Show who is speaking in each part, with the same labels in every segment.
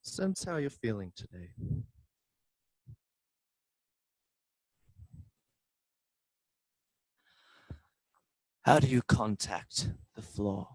Speaker 1: Sense how you're feeling today. How do you contact the floor?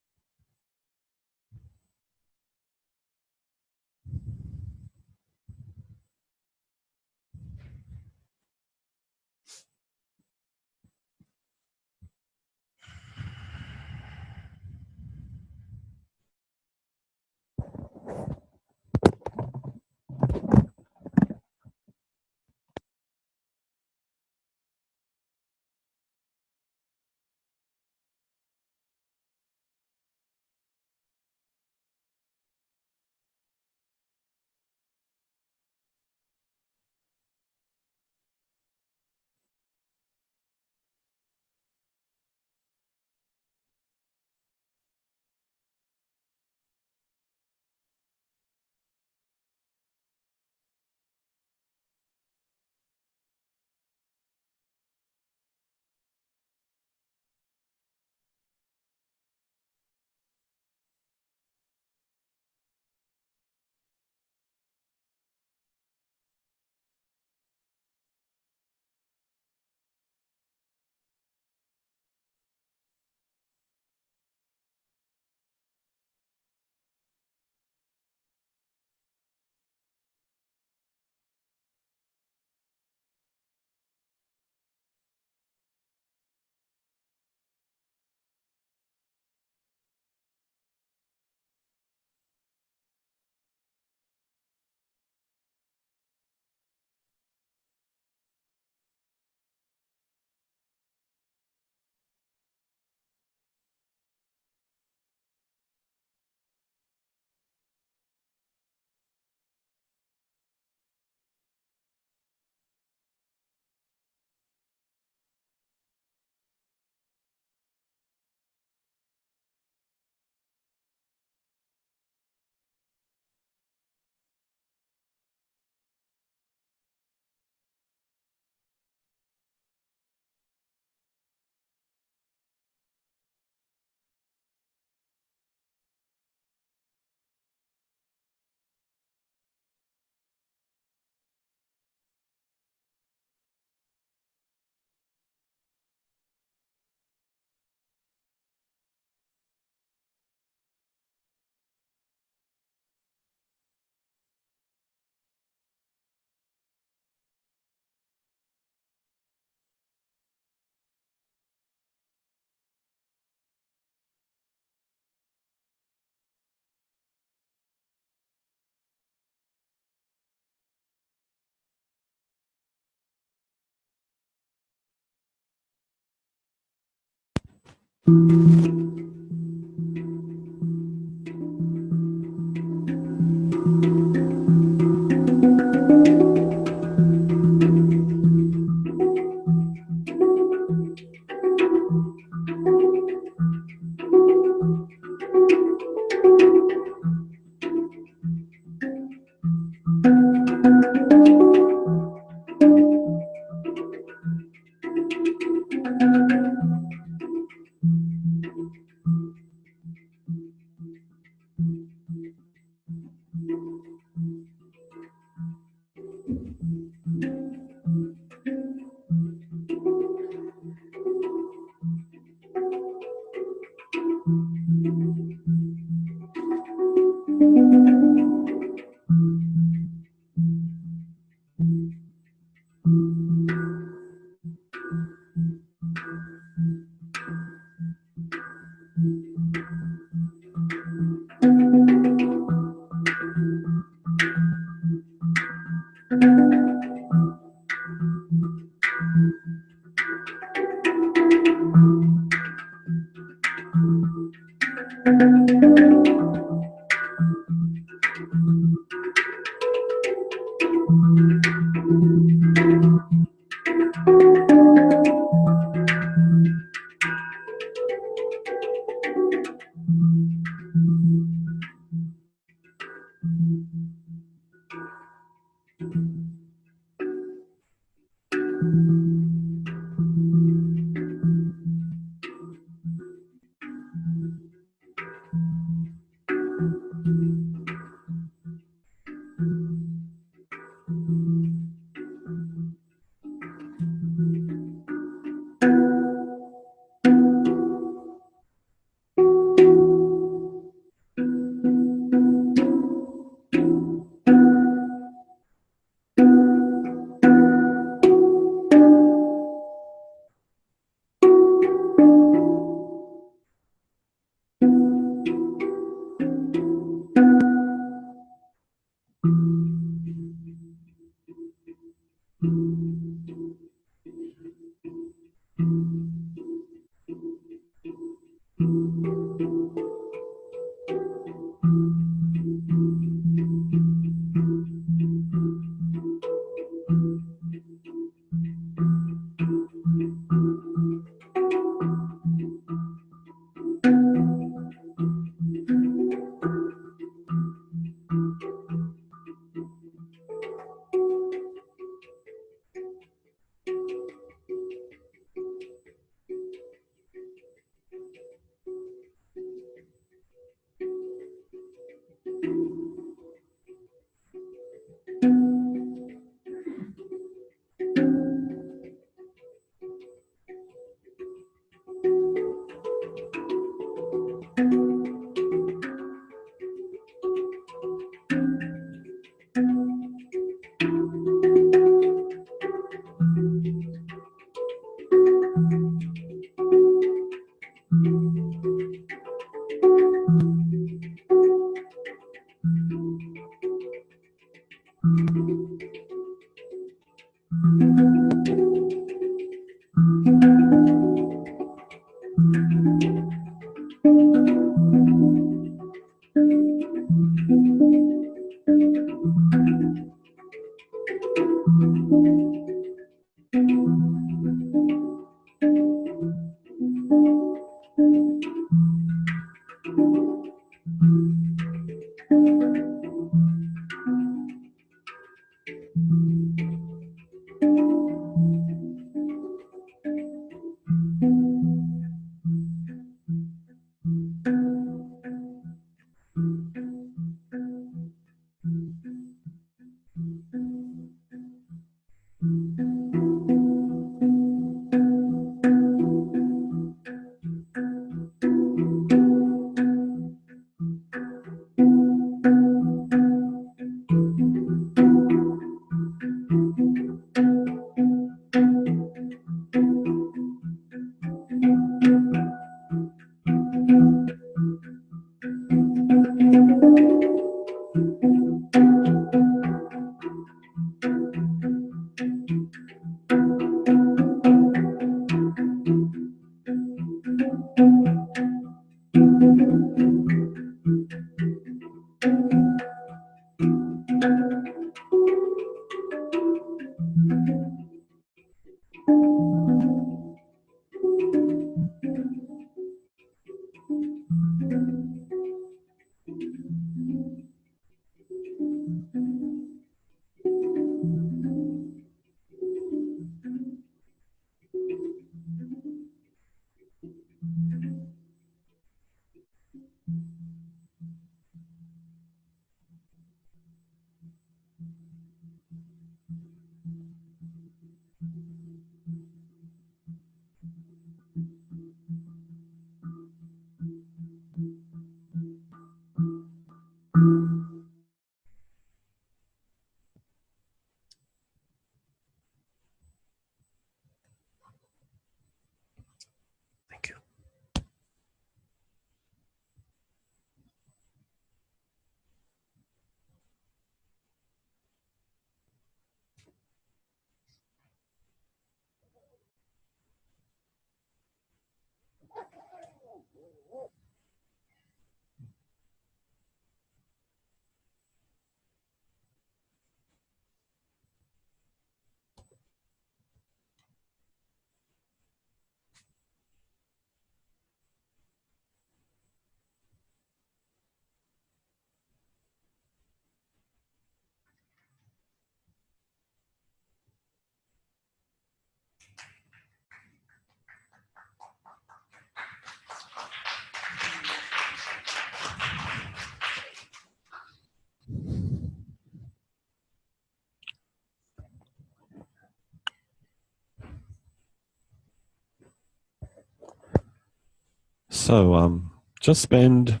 Speaker 2: So just spend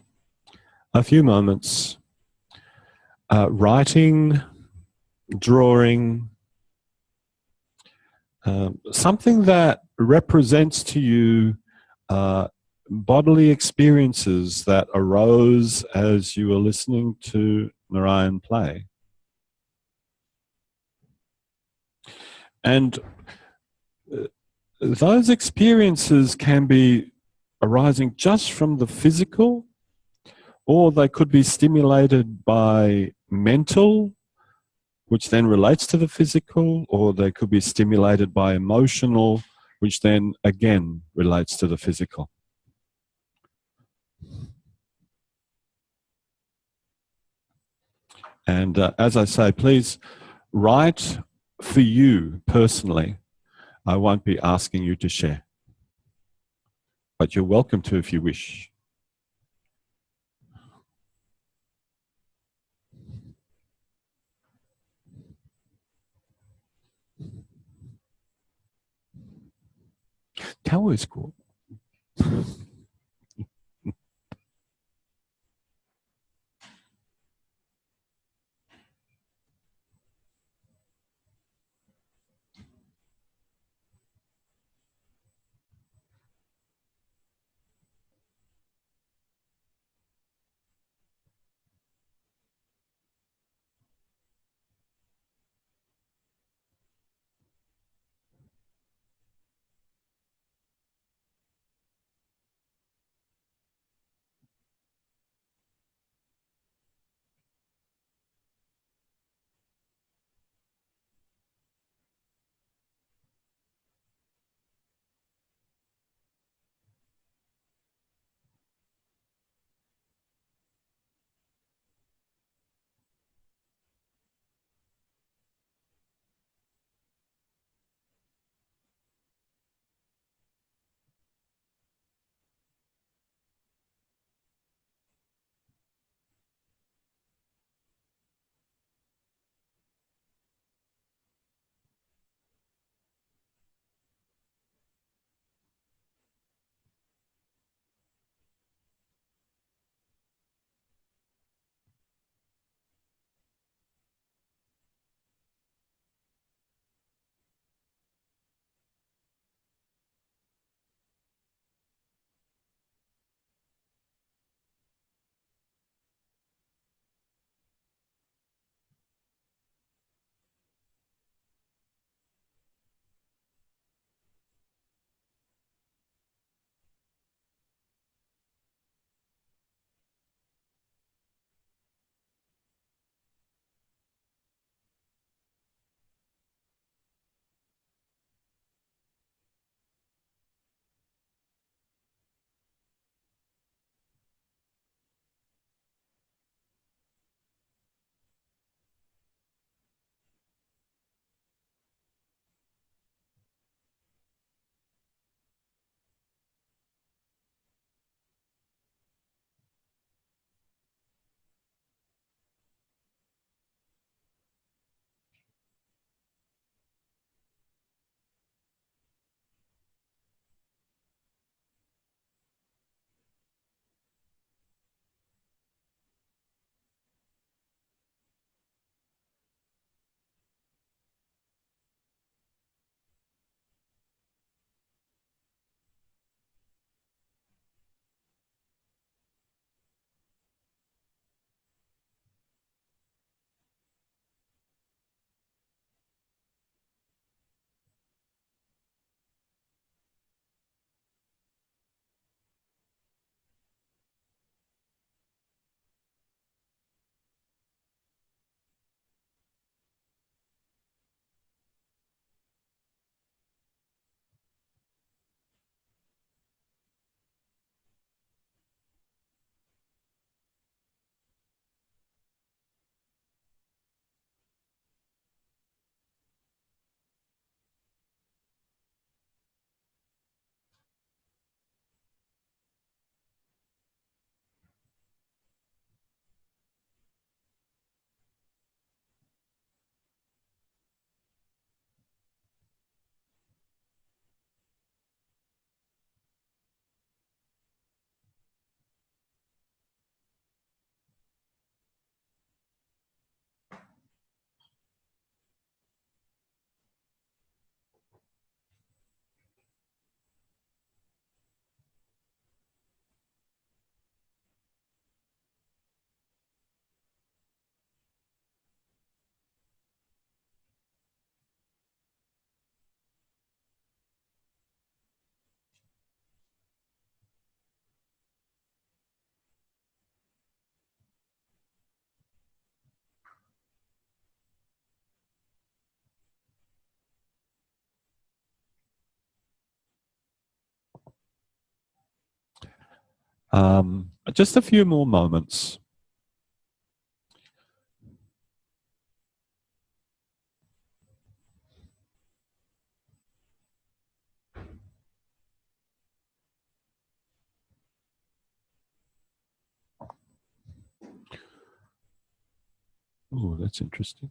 Speaker 2: a few moments writing, drawing, something that represents to you bodily experiences that arose as you were listening to Narayan play. And those experiences can be arising just from the physical, or they could be stimulated by mental, which then relates to the physical, or they could be stimulated by emotional, which then again relates to the physical. And as I say, please write for you personally. I won't be asking you to share, but you're welcome to if you wish. Tao is cool. Just a few more moments. Oh, that's interesting.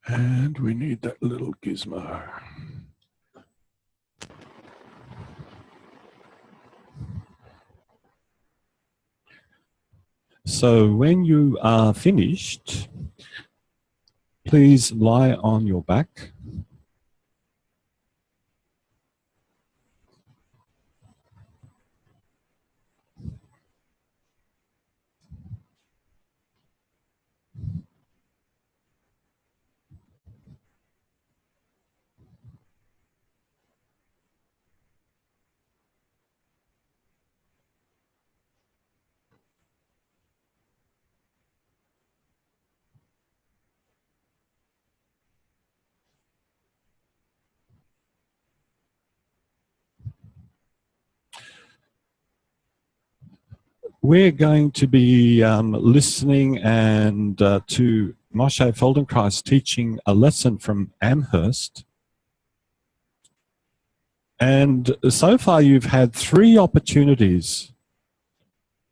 Speaker 2: And we need that little gizmo. So when you are finished, please lie on your back. We're going to be listening and to Moshe Feldenkrais teaching a lesson from Amherst. And so far you've had 3 opportunities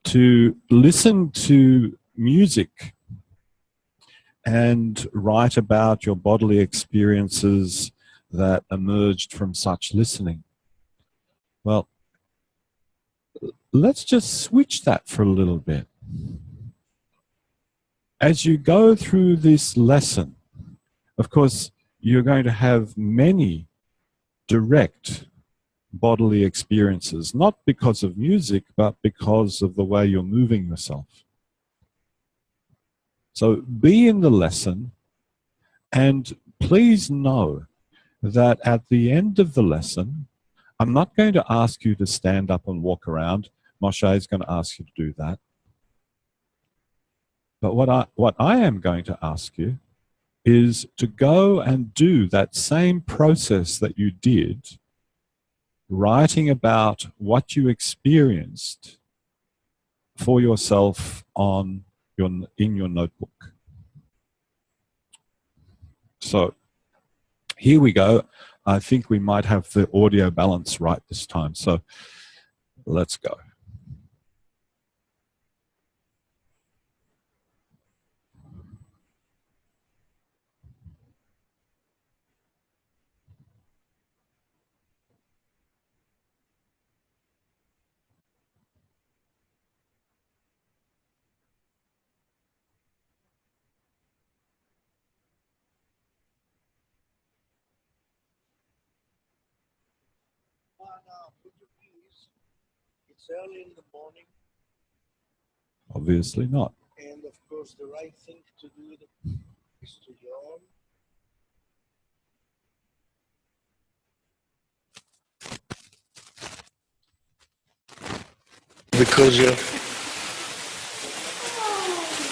Speaker 2: to listen to music and write about your bodily experiences that emerged from such listening. Well, let's just switch that for a little bit. As you go through this lesson, of course, you're going to have many direct bodily experiences, not because of music, but because of the way you're moving yourself. So be in the lesson, and please know that at the end of the lesson, I'm not going to ask you to stand up and walk around. Moshe is going to ask you to do that. But what I am going to ask you is to go and do that same process that you did, writing about what you experienced for yourself in your notebook. So here we go. I think we might have the audio balance right this time. So let's go.
Speaker 3: It's early in the morning.
Speaker 2: Obviously not.
Speaker 3: And of course, the right thing to do is to yawn. Because you're.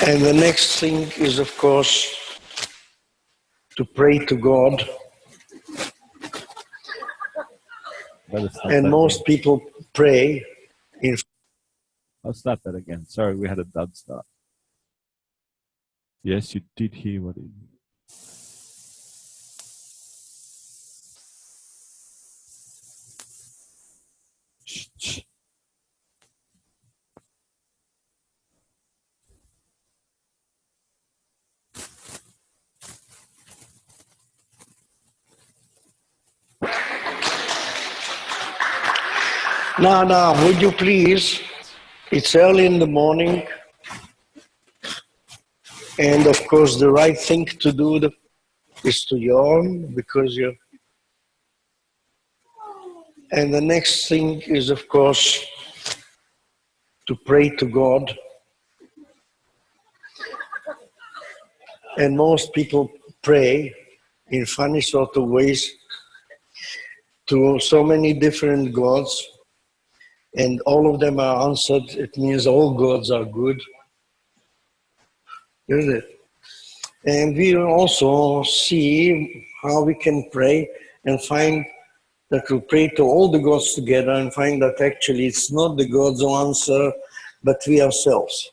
Speaker 3: And the next thing is, of course, to pray to God
Speaker 2: Better start
Speaker 3: And
Speaker 2: that
Speaker 3: most people pray in.
Speaker 2: I'll start that again. Sorry, we had a dud start. Yes, you did hear what he... Shh, shh.
Speaker 3: Now, would you please? It's early in the morning, and of course, the right thing to do is to yawn because you're. And the next thing is, of course, to pray to God. And most people pray in funny sort of ways to so many different gods, and all of them are answered. It means all gods are good, isn't it? And we also see how we can pray and find that we pray to all the gods together and find that actually it's not the gods who answer, but we ourselves.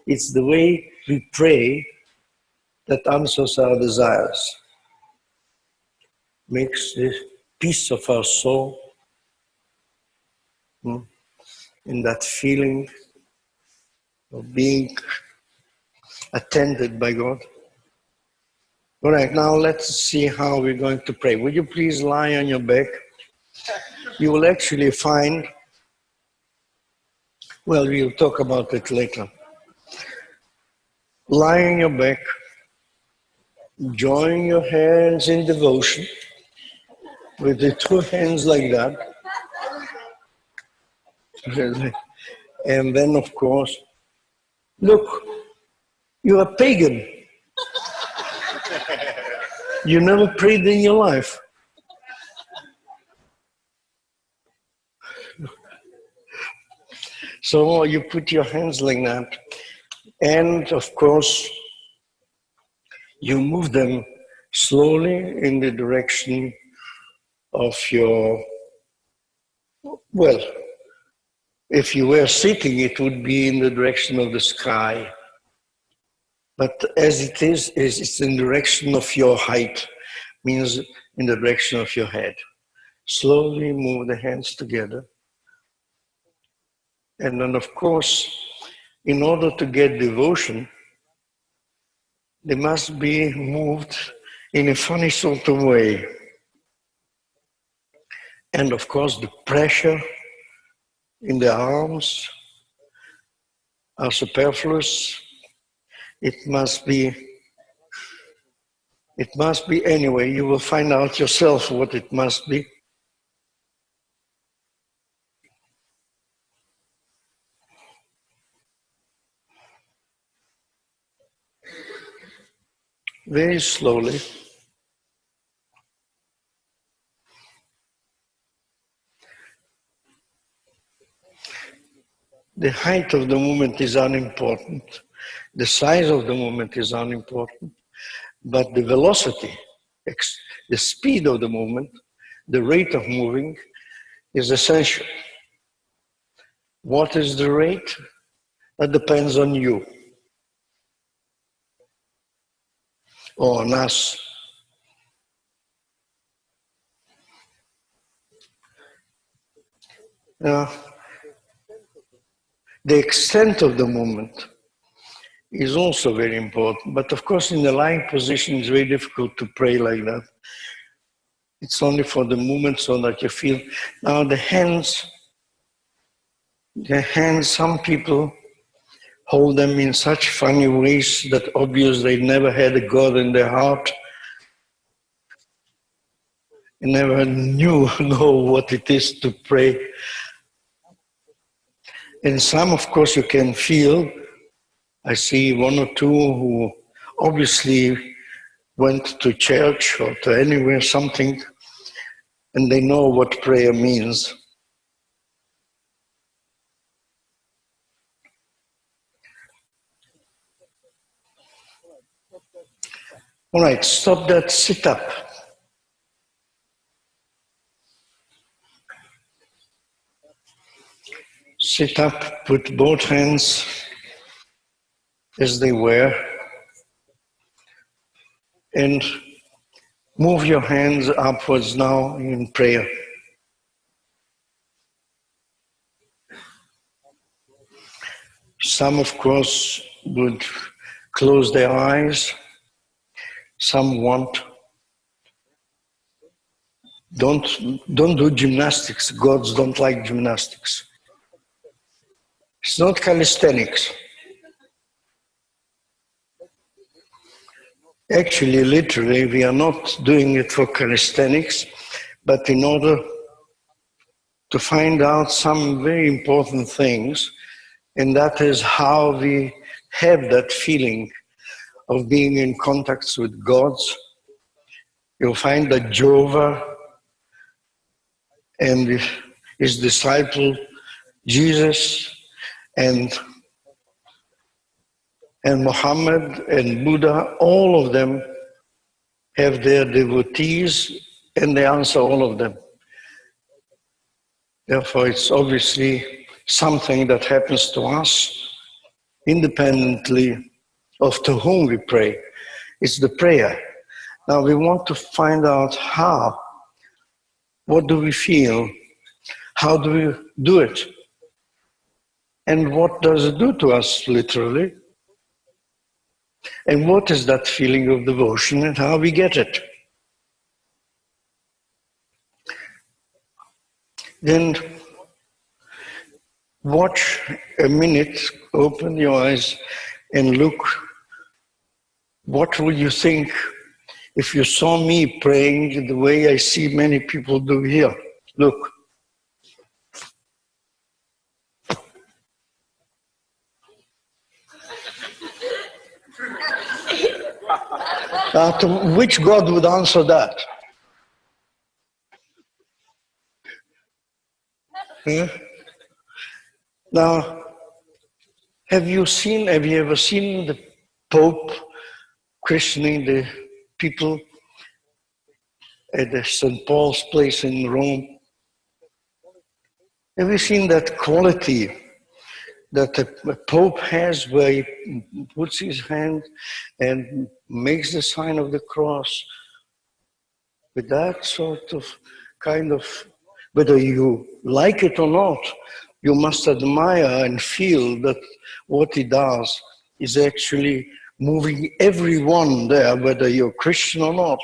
Speaker 3: It's the way we pray that answers our desires, makes the peace of our soul in that feeling of being attended by God. All right, now let's see how we're going to pray. Would you please lie on your back? You will actually find, well, we'll talk about it later. Lie on your back, join your hands in devotion with the two hands like that. And then, of course, look, you're a pagan. You never prayed in your life. So you put your hands like that. And, of course, you move them slowly in the direction of your, well, if you were sitting, it would be in the direction of the sky. But as it is it's in the direction of your height, means in the direction of your head. Slowly move the hands together. And then, of course, in order to get devotion, they must be moved in a funny sort of way. And of course, the pressure in the arms are superfluous. It must be anyway. You will find out yourself what it must be. Very slowly. The height of the movement is unimportant. The size of the movement is unimportant. But the velocity, the speed of the movement, the rate of moving is essential. What is the rate? That depends on you or on us. The extent of the movement is also very important. But of course, in the lying position, it's very difficult to pray like that. It's only for the movement so that you feel. Now the hands, some people hold them in such funny ways that obviously they never had a God in their heart. They never know what it is to pray. And some, of course, you can feel. I see one or two who obviously went to church or to anywhere, something, and they know what prayer means. All right, stop that, sit up. Sit up, put both hands as they were, and move your hands upwards now in prayer. Some, of course, would close their eyes. Some won't. Don't do gymnastics. Gods don't like gymnastics. It's not calisthenics. Actually, literally, we are not doing it for calisthenics, but in order to find out some very important things, and that is how we have that feeling of being in contact with gods. You'll find that Jehovah and his disciple Jesus and Muhammad and Buddha, all of them have their devotees and they answer all of them. Therefore, it's obviously something that happens to us independently of to whom we pray. It's the prayer. Now we want to find out how. What do we feel? How do we do it? And what does it do to us, literally? And what is that feeling of devotion and how we get it? Then watch a minute, open your eyes and look. What would you think if you saw me praying the way I see many people do here? Look. Which God would answer that? Huh? Now, have you ever seen the Pope questioning the people at the St. Paul's place in Rome? Have you seen that quality that the Pope has where he puts his hand and makes the sign of the cross with that sort of kind of, whether you like it or not, you must admire and feel that what he does is actually moving everyone there, whether you're Christian or not,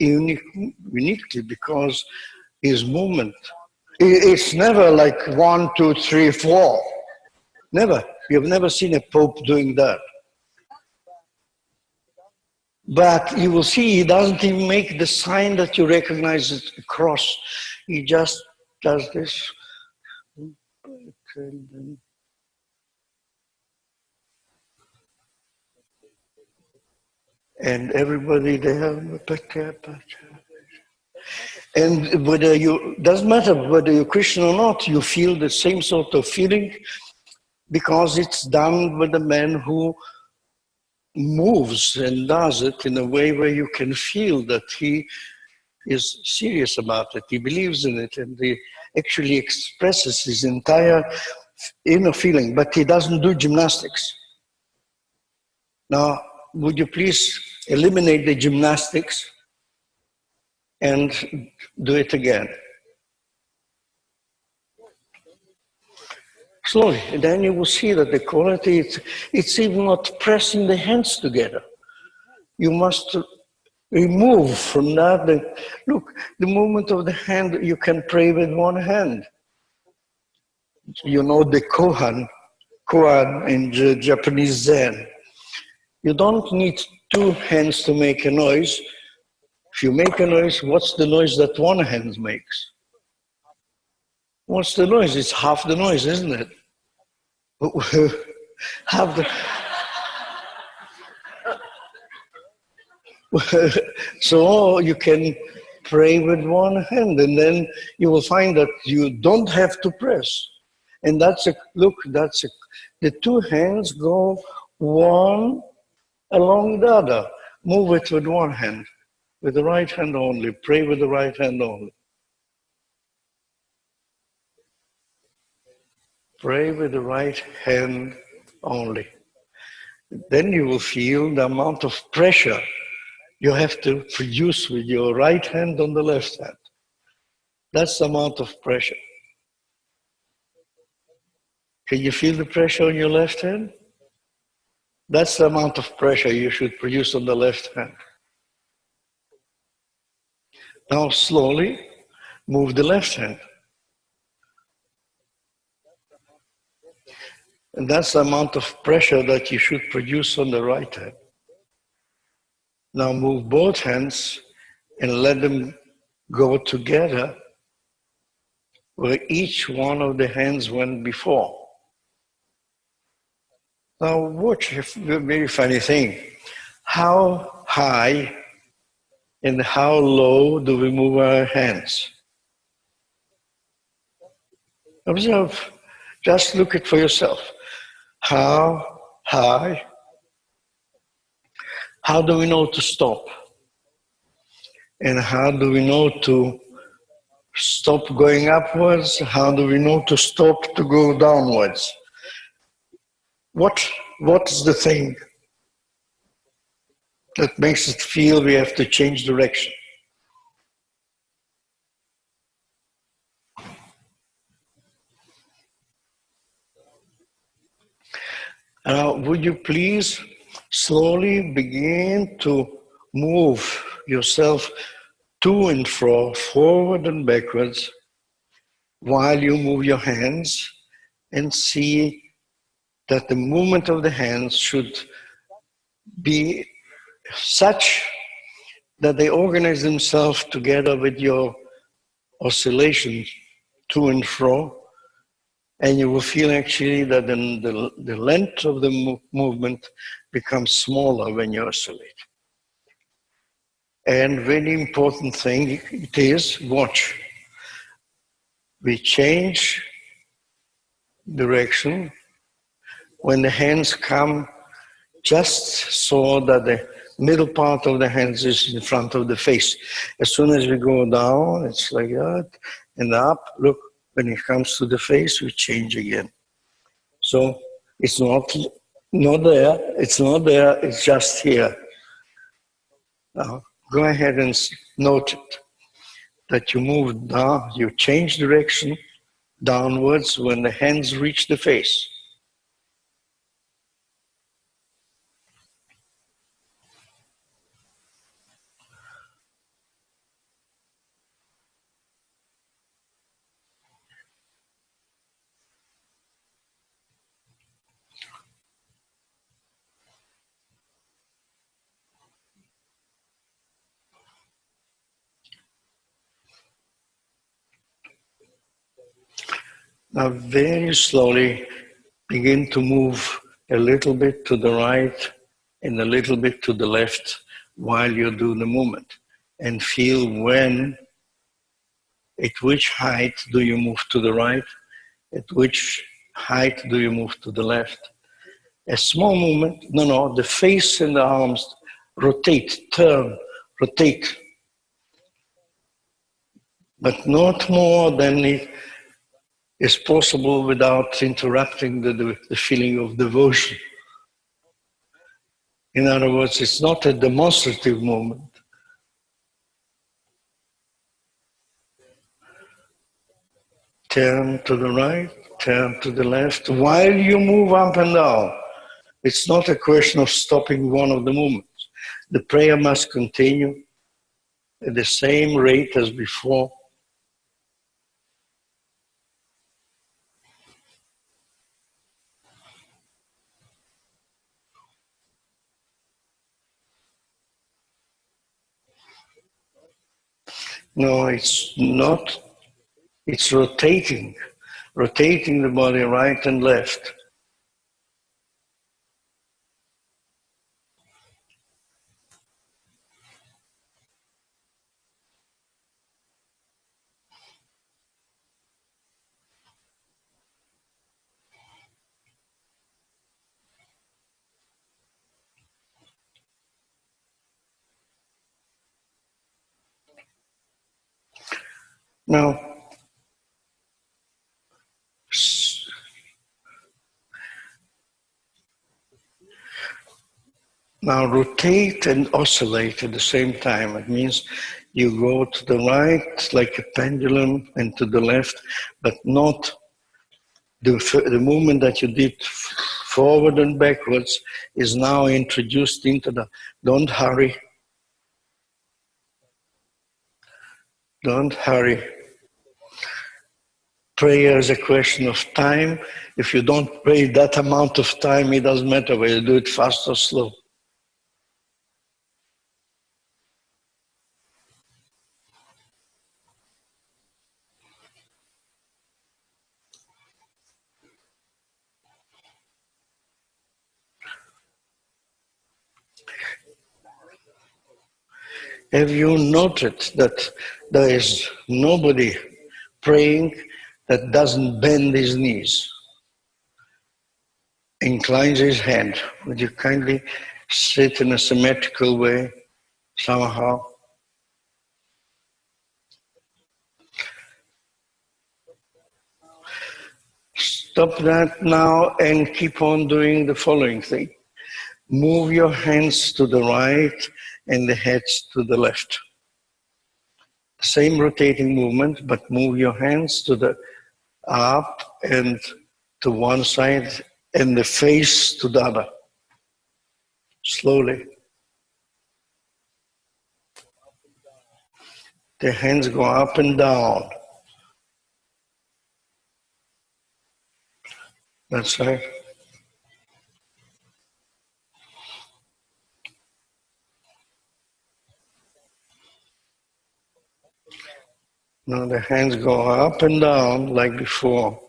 Speaker 3: uniquely, because his movement, it's never like 1, 2, 3, 4. Never. You've never seen a Pope doing that. But you will see he doesn't even make the sign that you recognize as a cross. He just does this. And everybody there, and whether you, doesn't matter whether you're Christian or not, you feel the same sort of feeling because it's done with a man who moves and does it in a way where you can feel that he is serious about it, he believes in it, and he actually expresses his entire inner feeling, but he doesn't do gymnastics. Now, would you please eliminate the gymnastics and do it again? Slowly, and then you will see that the quality, it's even not pressing the hands together. You must remove from that. Look, the movement of the hand, you can pray with one hand. You know the koan in the Japanese Zen. You don't need two hands to make a noise. If you make a noise, what's the noise that one hand makes? What's the noise? It's half the noise, isn't it? Half the... So you can pray with one hand, and then you will find that you don't have to press. And that's a, look, that's a, the two hands go one along the other. Move it with one hand, with the right hand only. Pray with the right hand only. pray with the right hand only. Then you will feel the amount of pressure you have to produce with your right hand on the left hand. That's the amount of pressure. Can you feel the pressure on your left hand? That's the amount of pressure you should produce on the left hand. Now slowly move the left hand. And that's the amount of pressure that you should produce on the right hand. Now move both hands and let them go together where each one of the hands went before. Now watch a very funny thing. How high and how low do we move our hands? Observe, just look it for yourself. How high? How do we know to stop? And how do we know to stop going upwards? How do we know to stop to go downwards? What's the thing that makes us feel we have to change direction? Now, would you please slowly begin to move yourself to and fro, forward and backwards, while you move your hands, and see that the movement of the hands should be such that they organize themselves together with your oscillation to and fro, and you will feel actually that the length of the movement becomes smaller when you oscillate. And very important thing it is, watch. We change direction when the hands come just so that the middle part of the hands is in front of the face. As soon as we go down, it's like that, and up, look, when it comes to the face, we change again. So it's not there, it's just here. Now, go ahead and note it, that you move down, you change direction downwards when the hands reach the face. Now very slowly begin to move a little bit to the right and a little bit to the left while you do the movement, and feel at which height do you move to the right, at which height do you move to the left. A small movement, the face and the arms rotate, turn, rotate, but not more than it is possible without interrupting the feeling of devotion. In other words, it's not a demonstrative movement. Turn to the right, turn to the left, while you move up and down. It's not a question of stopping one of the movements. The prayer must continue at the same rate as before. No, it's not. It's rotating the body right and left. Now, Now rotate and oscillate at the same time. It means you go to the right like a pendulum and to the left, but not the movement that you did forward and backwards is now introduced into the, don't hurry. Don't hurry. Prayer is a question of time. If you don't pray that amount of time, it doesn't matter whether you do it fast or slow. Have you noted that there is nobody praying that doesn't bend his knees, inclines his head? Would you kindly sit in a symmetrical way somehow? Stop that now and keep on doing the following thing. Move your hands to the right and the heads to the left. Same rotating movement, but move your hands to the up and to one side and the face to the other. Slowly. The hands go up and down. That's right. Now the hands go up and down like before.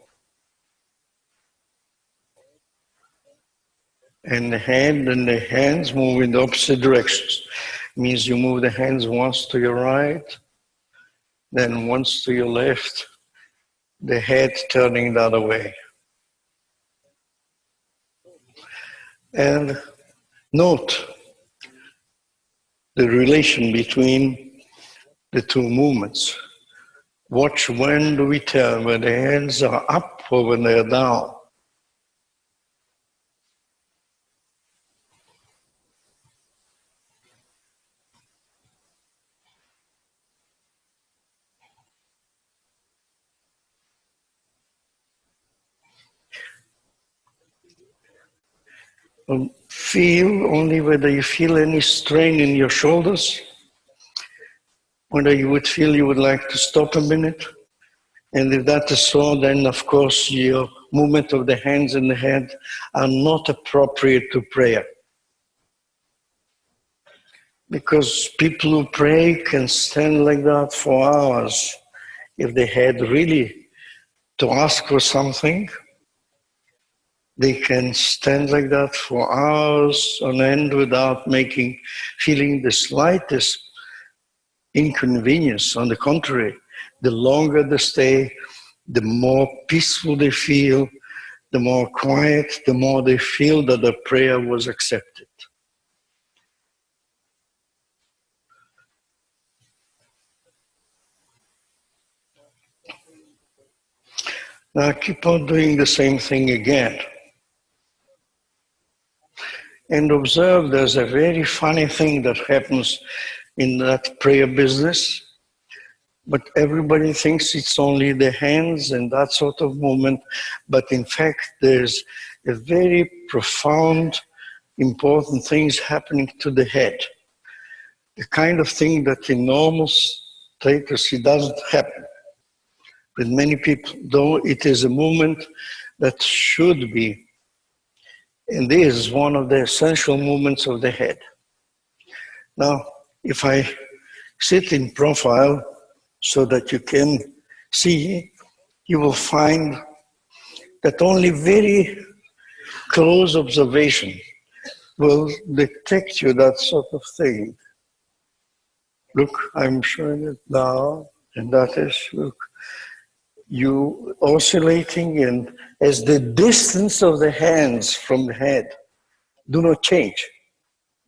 Speaker 3: And the head and the hands move in the opposite directions. Means you move the hands once to your right, then once to your left, the head turning the other way. And note the relation between the two movements. Watch when do we turn, when the hands are up or when they are down. Feel only whether you feel any strain in your shoulders, whether you would feel you would like to stop a minute. And if that is so, then of course your movement of the hands and the head are not appropriate to prayer. Because people who pray can stand like that for hours. If they had really to ask for something, they can stand like that for hours on end without feeling the slightest inconvenience. On the contrary, the longer they stay, the more peaceful they feel, the more quiet, the more they feel that the prayer was accepted. Now keep on doing the same thing again. And observe there's a very funny thing that happens in that prayer business. But everybody thinks it's only the hands and that sort of movement. But in fact, there's a very profound, important things happening to the head. The kind of thing that in normal status, it doesn't happen with many people, though it is a movement that should be. And this is one of the essential movements of the head. Now, if I sit in profile so that you can see, you will find that only very close observation will detect you that sort of thing. Look, I'm showing it now, and that is, look, you oscillating, and as the distance of the hands from the head do not change.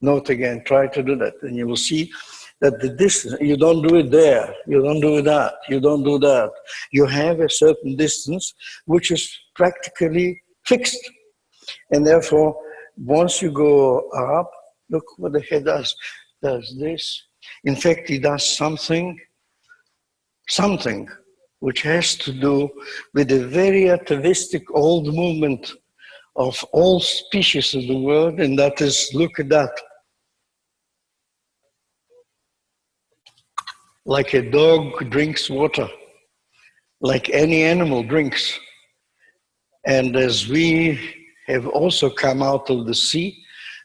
Speaker 3: Note again, try to do that, and you will see that the distance, you don't do it there, you don't do that, you don't do that. You have a certain distance which is practically fixed. And therefore, once you go up, Look what the head does. Does this. In fact, he does something which has to do with a very atavistic old movement of all species of the world, and that is, look at that. Like a dog drinks water, like any animal drinks. And as we have also come out of the sea,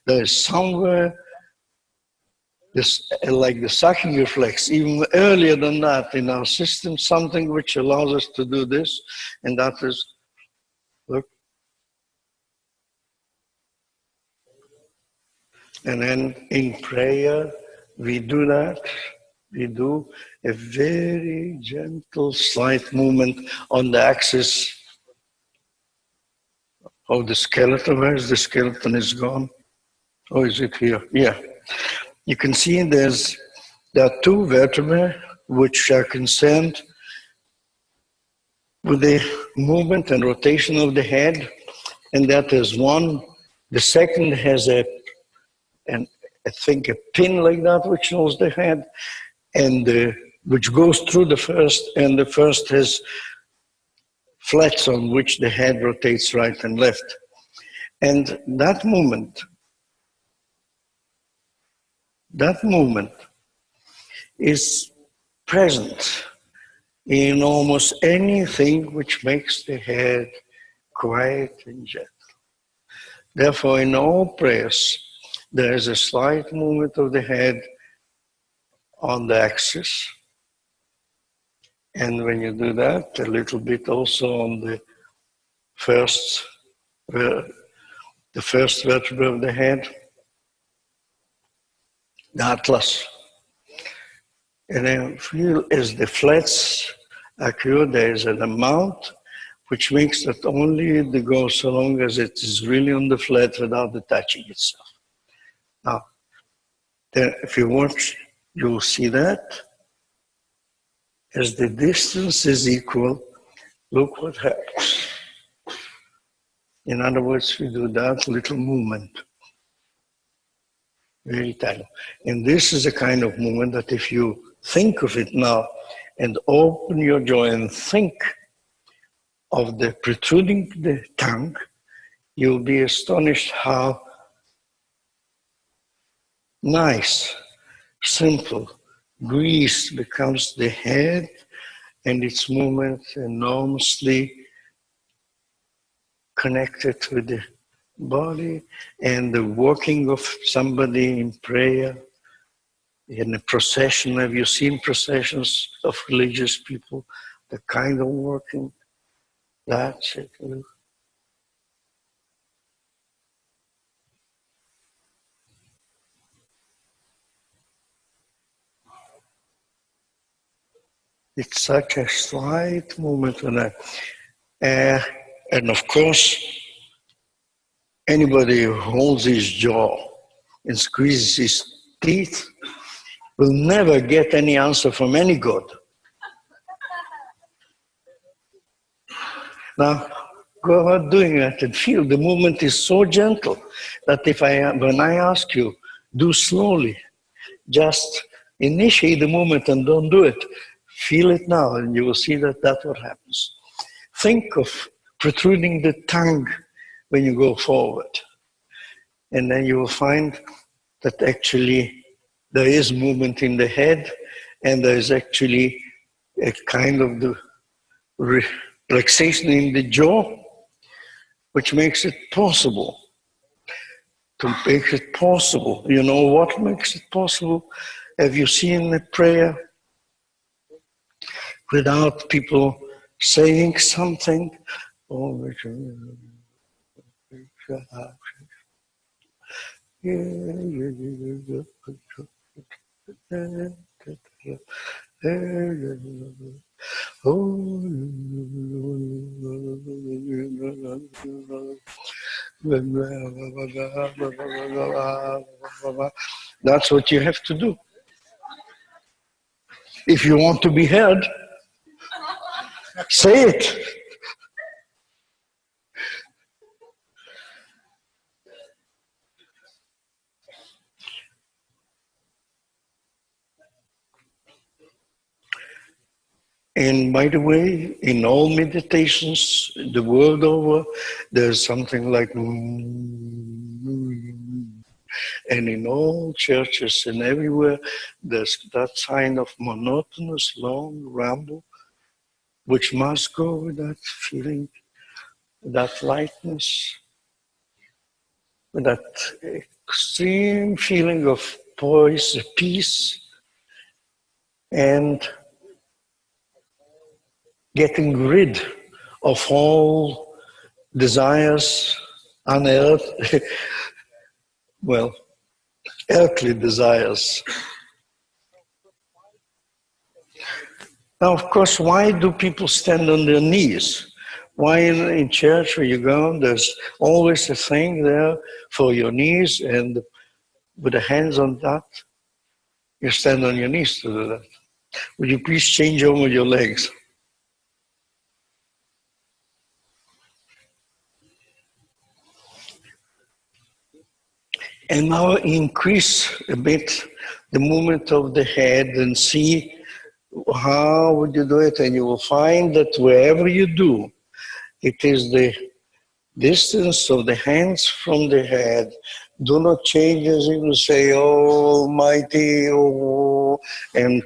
Speaker 3: there is somewhere, this, like the sucking reflex, even earlier than that in our system, something which allows us to do this, and that is, look. And then in prayer, we do that. We do a very gentle, slight movement on the axis of the skeleton. Where is the skeleton? Is gone. Oh, is it here? Yeah. You can see there are two vertebrae which are concerned with the movement and rotation of the head, and that is one. The second has I think a pin like that which holds the head, and which goes through the first, and the first has flats on which the head rotates right and left. And that movement is present in almost anything which makes the head quiet and gentle. Therefore, in all prayers, there is a slight movement of the head on the axis. And when you do that, a little bit also on the first vertebra of the head, the atlas. And then feel as the flats occur, there is an amount which makes that only the go so long as it is really on the flat without attaching itself. Now, then if you watch, you will see that as the distance is equal, look what happens. In other words, we do that little movement. Very tiny. And this is a kind of movement that if you think of it now and open your jaw and think of the protruding the tongue, you'll be astonished how nice, simple, grease becomes the head, and its movement enormously connected with the body and the walking of somebody in prayer, in a procession. Have you seen processions of religious people? The kind of walking, that's it. It's such a slight movement on that. And of course, anybody who holds his jaw and squeezes his teeth will never get any answer from any God. Now, go out doing that and feel the movement is so gentle that when I ask you, do slowly, just initiate the movement and don't do it. Feel it now, and you will see that that's what happens. Think of protruding the tongue when you go forward. And then you will find that actually there is movement in the head, and there is actually a kind of the relaxation in the jaw, which makes it possible. To make it possible. You know what makes it possible? Have you seen the prayer without people saying something? That's what you have to do. If you want to be heard, say it. And by the way, in all meditations, the world over, there's something like, and in all churches and everywhere, there's that kind of monotonous, long ramble, which must go with that feeling, that lightness, with that extreme feeling of poise, peace, and getting rid of all desires, unearthly, well, earthly desires. Now, of course, why do people stand on their knees? Why in church where you go, there's always a thing there for your knees, and with the hands on that, you stand on your knees to do that. Would you please change over your legs? And now increase a bit the movement of the head and see how would you do it, and you will find that wherever you do, it is the distance of the hands from the head. Do not change as if you say, "Oh, Almighty," oh, and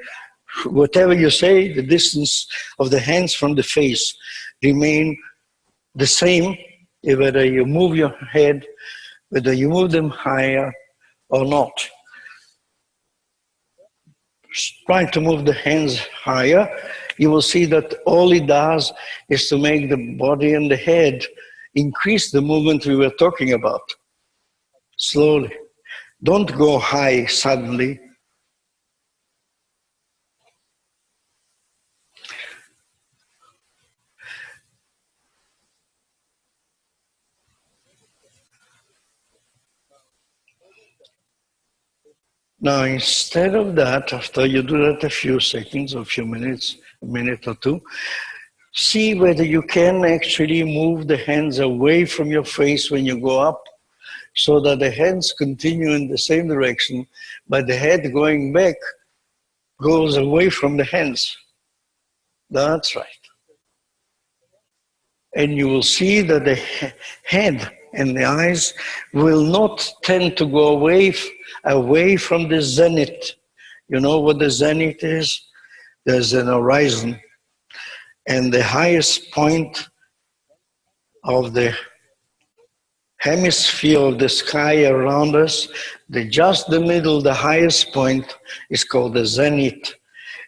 Speaker 3: whatever you say, the distance of the hands from the face remain the same, whether you move your head, whether you move them higher or not. Try to move the hands higher. You will see that all it does is to make the body and the head increase the movement we were talking about. Slowly. Don't go high suddenly. Now, instead of that, after you do that a few seconds or a few minutes, a minute or two, see whether you can actually move the hands away from your face when you go up, so that the hands continue in the same direction, but the head going back goes away from the hands. That's right. And you will see that the head and the eyes will not tend to go away from the zenith. You know what the zenith is? There's an horizon, and the highest point of the hemisphere of the sky around us, just the middle, the highest point is called the zenith.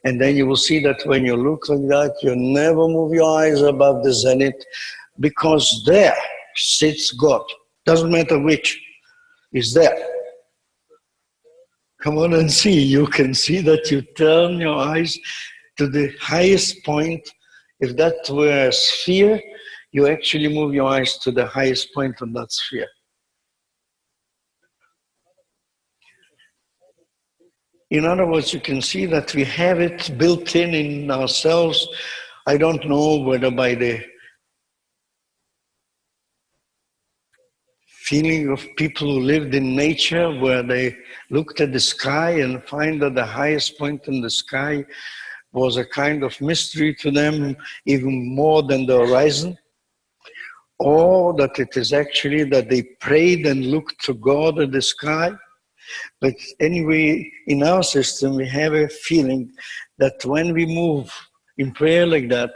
Speaker 3: And then you will see that when you look like that, you never move your eyes above the zenith, because there sits God. Doesn't matter which, is there. Come on and see. You can see that you turn your eyes to the highest point. If that were a sphere, you actually move your eyes to the highest point on that sphere. In other words, you can see that we have it built in ourselves. I don't know whether by the feeling of people who lived in nature, where they looked at the sky and find that the highest point in the sky was a kind of mystery to them, even more than the horizon, or that it is actually that they prayed and looked to God at the sky. But anyway, in our system, we have a feeling that when we move in prayer like that,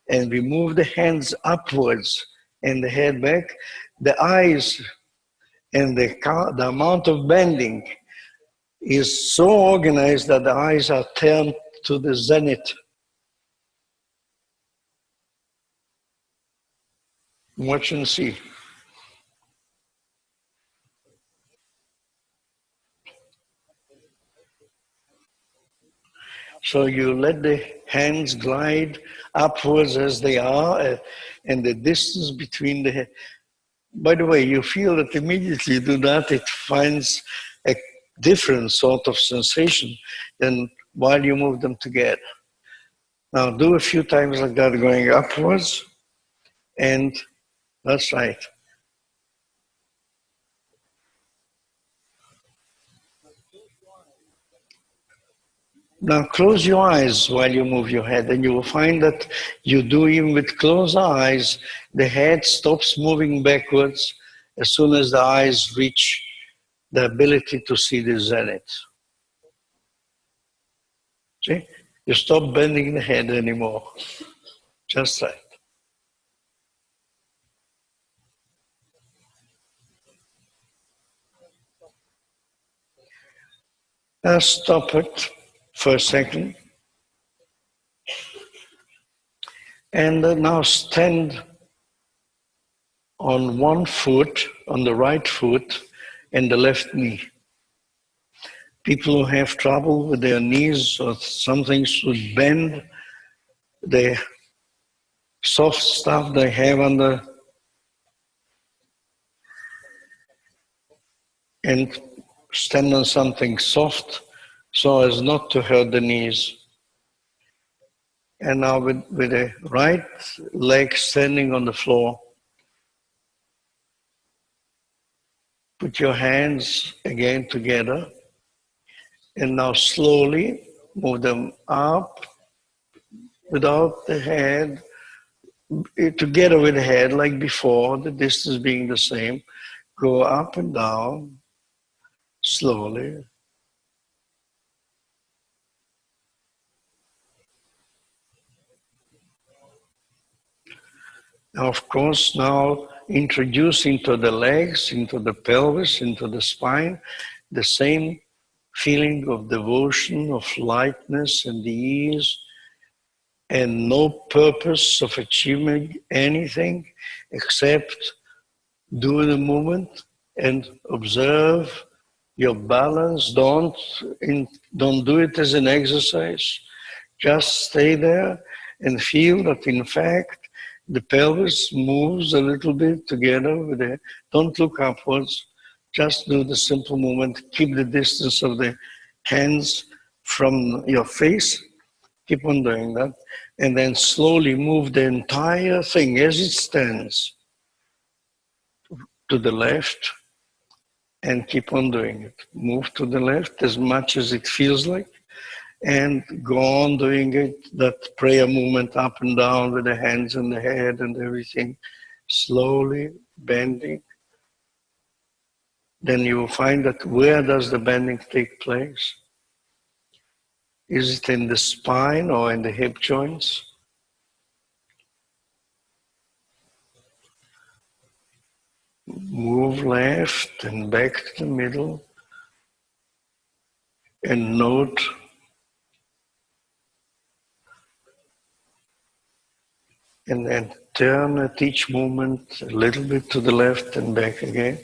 Speaker 3: and we move the hands upwards and the head back, the eyes and the amount of bending is so organized that the eyes are turned to the zenith. Watch and see. So you let the hands glide upwards as they are, and the distance between the head. By the way, you feel that immediately you do that, it finds a different sort of sensation than while you move them together. Now do a few times like that, going upwards, and that's right. Now close your eyes while you move your head, and you will find that you do even with closed eyes, the head stops moving backwards as soon as the eyes reach the ability to see the zenith. See? You stop bending the head anymore. Just right. Now stop it for a second. And now stand on one foot, on the right foot, and the left knee. People who have trouble with their knees or something should bend the soft stuff they have under and stand on something soft so as not to hurt the knees. And now with the right leg standing on the floor, put your hands again together and now slowly move them up without the head, together with the head like before, the distance being the same. Go up and down slowly. Now, of course, now introduce into the legs, into the pelvis, into the spine, the same feeling of devotion, of lightness and ease, and no purpose of achieving anything except do the movement and observe your balance. Don't do it as an exercise. Just stay there and feel that in fact the pelvis moves a little bit together with it. Don't look upwards. Just do the simple movement. Keep the distance of the hands from your face. Keep on doing that. And then slowly move the entire thing as it stands to the left and keep on doing it. Move to the left as much as it feels like and go on doing it, that prayer movement up and down with the hands and the head and everything, slowly bending. Then you will find that where does the bending take place? Is it in the spine or in the hip joints? Move left and back to the middle and note and then turn at each movement a little bit to the left and back again.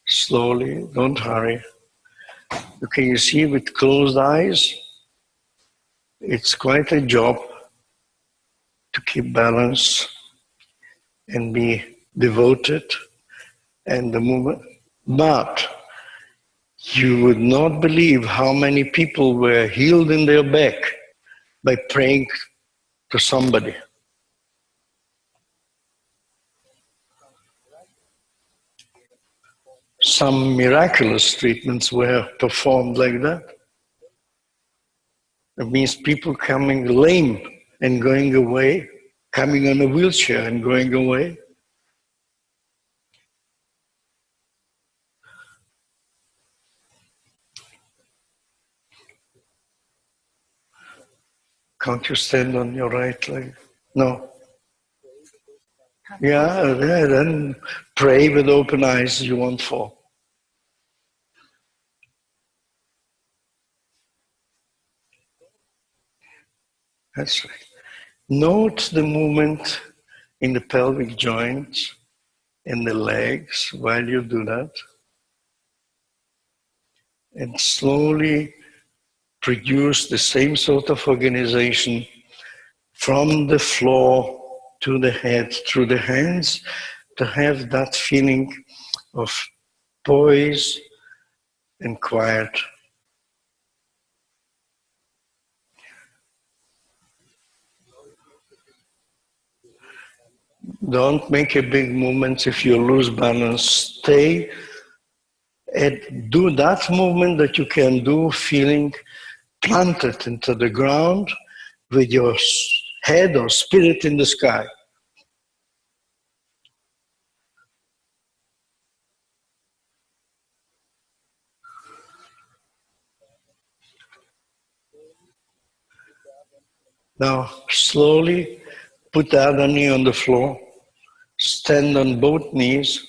Speaker 3: Slowly, don't hurry. Okay, you see with closed eyes, it's quite a job to keep balance and be devoted and the movement. But you would not believe how many people were healed in their back by praying to somebody. Some miraculous treatments were performed like that. It means people coming lame and going away, coming on a wheelchair and going away. Can't you stand on your right leg? No. Yeah, then pray with open eyes, you won't fall. That's right. Note the movement in the pelvic joints and the legs while you do that. And slowly produce the same sort of organization from the floor to the head, through the hands, to have that feeling of poise and quiet. Don't make a big movement if you lose balance. Stay and do that movement that you can do feeling planted into the ground with your head or spirit in the sky. Now, slowly put the other knee on the floor. Stand on both knees.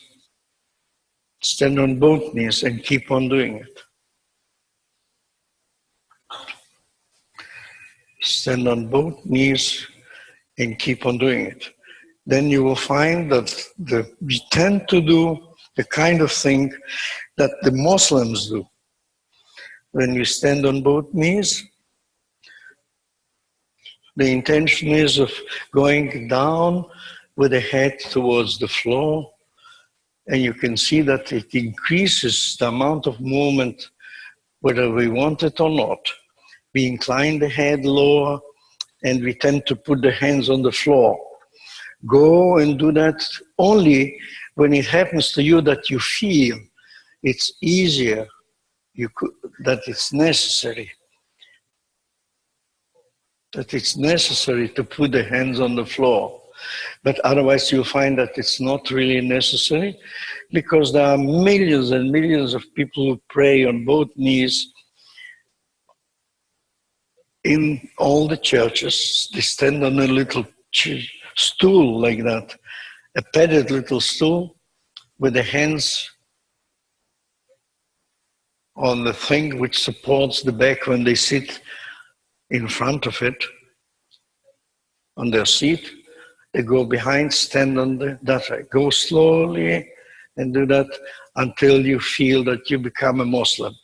Speaker 3: Stand on both knees and keep on doing it. Stand on both knees and keep on doing it. Then you will find that we tend to do the kind of thing that the Muslims do. When we stand on both knees, the intention is of going down with the head towards the floor, and you can see that it increases the amount of movement whether we want it or not. We incline the head lower, and we tend to put the hands on the floor. Go and do that only when it happens to you that you feel it's easier, that it's necessary. That it's necessary to put the hands on the floor. But otherwise you'll find that it's not really necessary, because there are millions and millions of people who pray on both knees in all the churches. They stand on a little stool like that, a padded little stool with the hands on the thing which supports the back when they sit in front of it, on their seat. They go behind, stand on that way. Go slowly and do that until you feel that you become a Muslim.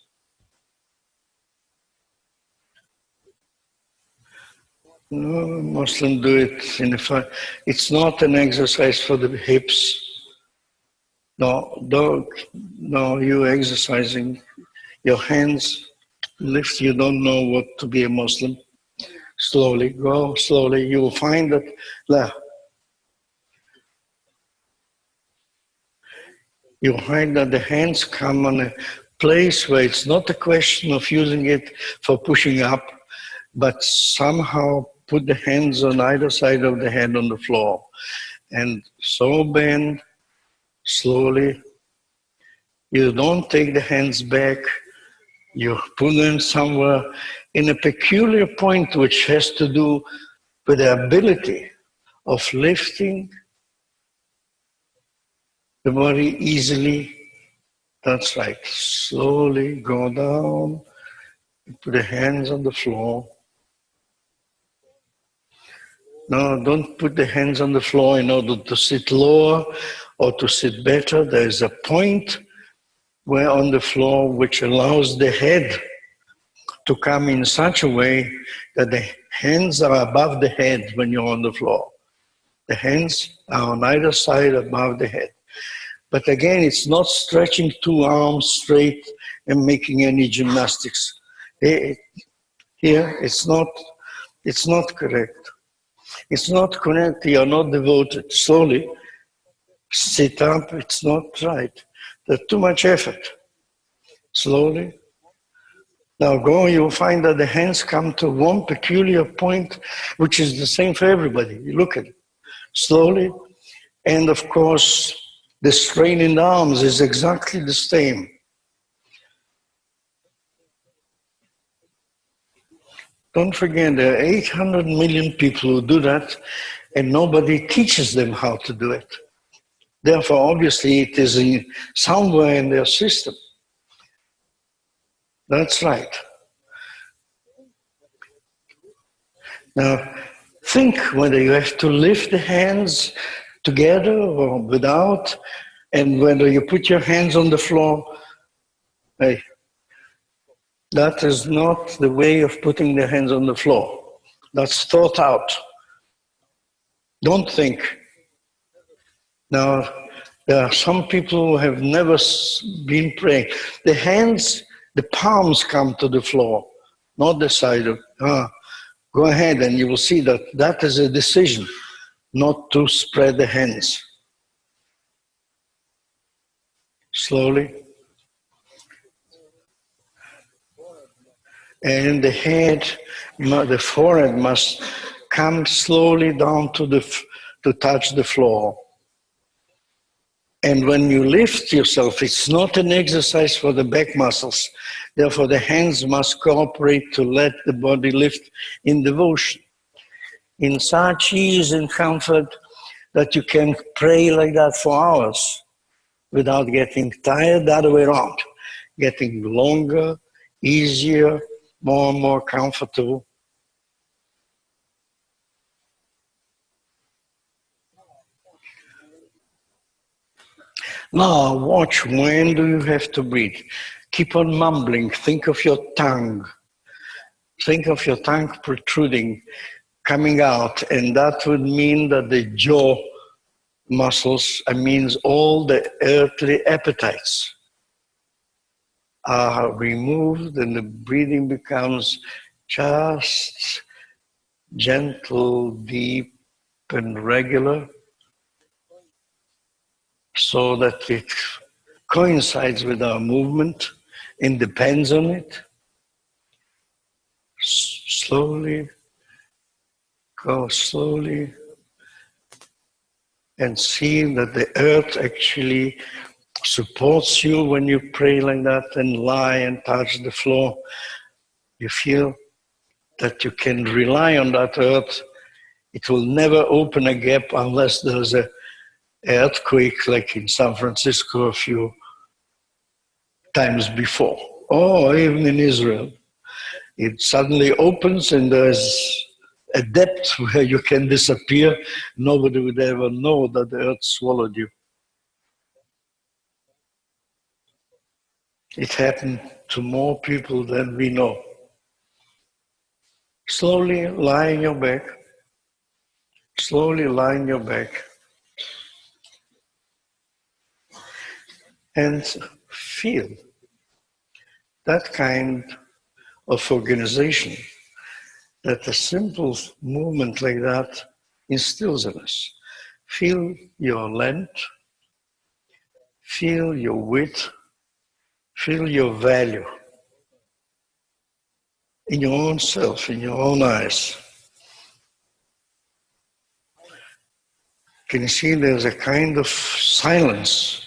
Speaker 3: No, Muslims do it in a it's not an exercise for the hips. No, you're exercising your hands. Lift, you don't know what to be a Muslim. Slowly, go slowly. You will find that you'll find that the hands come on a place where it's not a question of using it for pushing up, but somehow put the hands on either side of the head on the floor. And so bend slowly. You don't take the hands back. You put them somewhere in a peculiar point which has to do with the ability of lifting the body easily. That's right. Slowly go down, put the hands on the floor. No, don't put the hands on the floor in order to sit lower or to sit better. There is a point where on the floor which allows the head to come in such a way that the hands are above the head when you're on the floor. The hands are on either side above the head. But again, it's not stretching two arms straight and making any gymnastics. Here, it's not correct. It's not correct, you're not devoted. Slowly, sit up, it's not right. There's too much effort. Slowly. Now go, you'll find that the hands come to one peculiar point, which is the same for everybody. You look at it. Slowly. And of course, the strain in the arms is exactly the same. Don't forget, there are 800 million people who do that, and nobody teaches them how to do it. Therefore, obviously, it is somewhere in their system. That's right. Now, think whether you have to lift the hands together or without, and whether you put your hands on the floor. Hey, that is not the way of putting the hands on the floor. That's thought out. Don't think. Now, there are some people who have never been praying. The hands, the palms come to the floor, not the side of, go ahead and you will see that that is a decision, not to spread the hands. Slowly. And the head, the forehead must come slowly down to touch the floor. And when you lift yourself, it's not an exercise for the back muscles. Therefore, the hands must cooperate to let the body lift in devotion. In such ease and comfort that you can pray like that for hours without getting tired, the other way around, getting longer, easier, more and more comfortable. Now, watch, when do you have to breathe? Keep on mumbling. Think of your tongue. Think of your tongue protruding, coming out, and that would mean that the jaw muscles, means all the earthly appetites are removed, and the breathing becomes just gentle, deep, and regular, so that it coincides with our movement and depends on it. Slowly, go slowly, and see that the earth actually supports you when you pray like that and lie and touch the floor. You feel that you can rely on that earth. It will never open a gap unless there's an earthquake like in San Francisco a few times before, or even in Israel. It suddenly opens and there's a depth where you can disappear. Nobody would ever know that the earth swallowed you. It happened to more people than we know. Slowly lie on your back. Slowly lie on your back. And feel that kind of organization that a simple movement like that instills in us. Feel your length, feel your width, feel your value in your own self, in your own eyes. Can you see there's a kind of silence?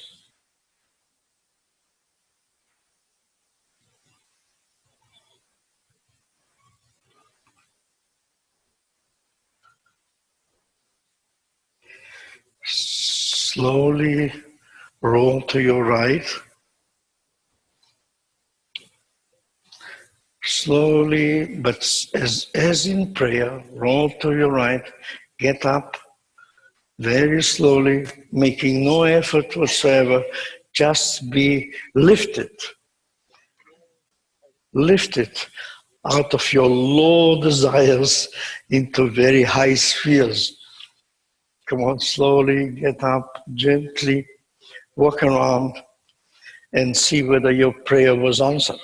Speaker 3: Slowly roll to your right. Slowly, but as in prayer, roll to your right, get up very slowly, making no effort whatsoever, just be lifted. Lifted out of your low desires into very high spheres. Come on, slowly, get up, gently, walk around, and see whether your prayer was answered.